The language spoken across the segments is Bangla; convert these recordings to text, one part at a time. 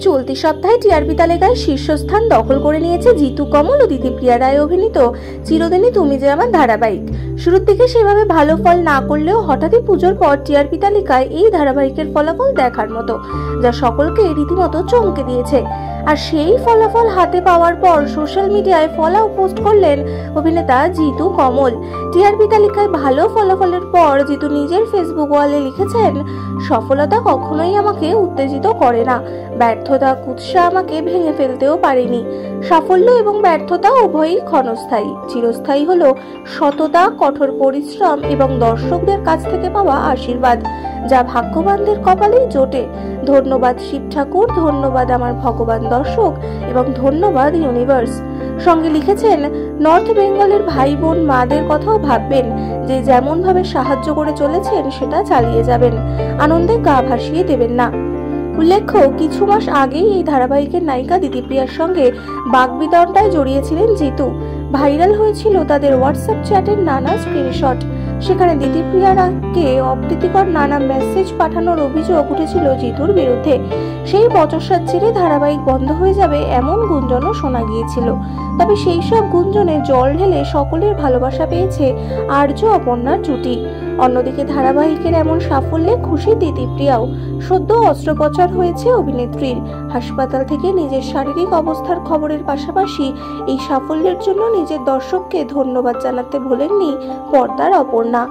চলতি সপ্তাহে টিআরপি তালিকায় শীর্ষস্থান দখল করে নিয়েছে জিতু কমল ও দিতিপ্রিয়া রায় অভিনীত চিরদিনই তুমি যে আমার ধারাবাহিক। শুরুর দিকে সেভাবে ভালো ফল না করলেও হঠাৎই পুজোর পর টিআরপি তালিকায় এই ধারাবাহিকের ফলাফল দেখার মতো, যা সকলকে রীতিমতো চমকে দিয়েছে। আর সেই ফলাফল হাতে পাওয়ার পর সোশ্যাল মিডিয়ায় ফলাও পোস্ট করলেন অভিনেতা জিতু কমল। টিআরপি তালিকায় ভালো ফলাফলের পর জিতু নিজের ফেসবুক ওয়ালে লিখেছেন, সফলতা কখনোই আমাকে উত্তেজিত করে না, ব্যর্থতা কুৎসা আমাকে ভেঙে ফেলতেও পারেনি। সাফল্য এবং ব্যর্থতা উভয়ই ক্ষণস্থায়ী, চিরস্থায়ী হলো সততা, কঠোর পরিশ্রম এবং দর্শকদের কাছ থেকে পাওয়া আশীর্বাদ, যা ভাগ্যবানদের কপালেই জোটে। ধন্যবাদ শিব ঠাকুর, ধন্যবাদ আমার ভগবান দর্শক এবং ধন্যবাদ ইউনিভার্স। সঙ্গে লিখেছেন, নর্থ বেঙ্গলের ভাই বোন মাদের কথাও ভাববেন, যে যেমন ভাবে সাহায্য করে চলেছেন সেটা চালিয়ে যাবেন, আনন্দে গা ভাসিয়ে দেবেন না। উল্লেখ্য, কিছু মাস আগেই এই ধারাবাহিকের নায়িকা দিতিপ্রিয়ার সঙ্গে বাগবিতণ্ডায় জড়িয়েছিলেন জিতু। ভাইরাল হয়েছিল তাদের হোয়াটসঅ্যাপ চ্যাটের নানা স্ক্রিনশট। সেখানে দিতিপ্রিয়াকে অপ্রীতিকর নানা মেসেজ পাঠানোর অভিযোগ উঠেছিল জিতুর বিরুদ্ধে। সেই বচসার জেরে ধারাবাহিক বন্ধ হয়ে যাবে এমন গুঞ্জনও শোনা গিয়েছিল। তবে সেই সব গুঞ্জনে জল ঢেলে সকলের ভালোবাসা পেয়েছে আর্য অপর্ণার জুটি। অন্যদিকে ধারাবাহিকের এমন সাফল্যে খুশি দিতিপ্রিয়াও। সদ্য অস্ত্রোপচার হয়েছে অভিনেত্রীর। হাসপাতাল থেকে নিজের শারীরিক অবস্থার খবরের পাশাপাশি এই সাফল্যের জন্য নিজের দর্শককে ধন্যবাদ জানাতে ভোলেননি পর্দার অপর্ণা।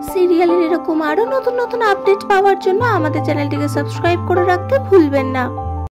সিরিয়ালের এরকম আরো নতুন নতুন আপডেট পাওয়ার জন্য আমাদের চ্যানেলটিকে সাবস্ক্রাইব করে রাখতে ভুলবেন না।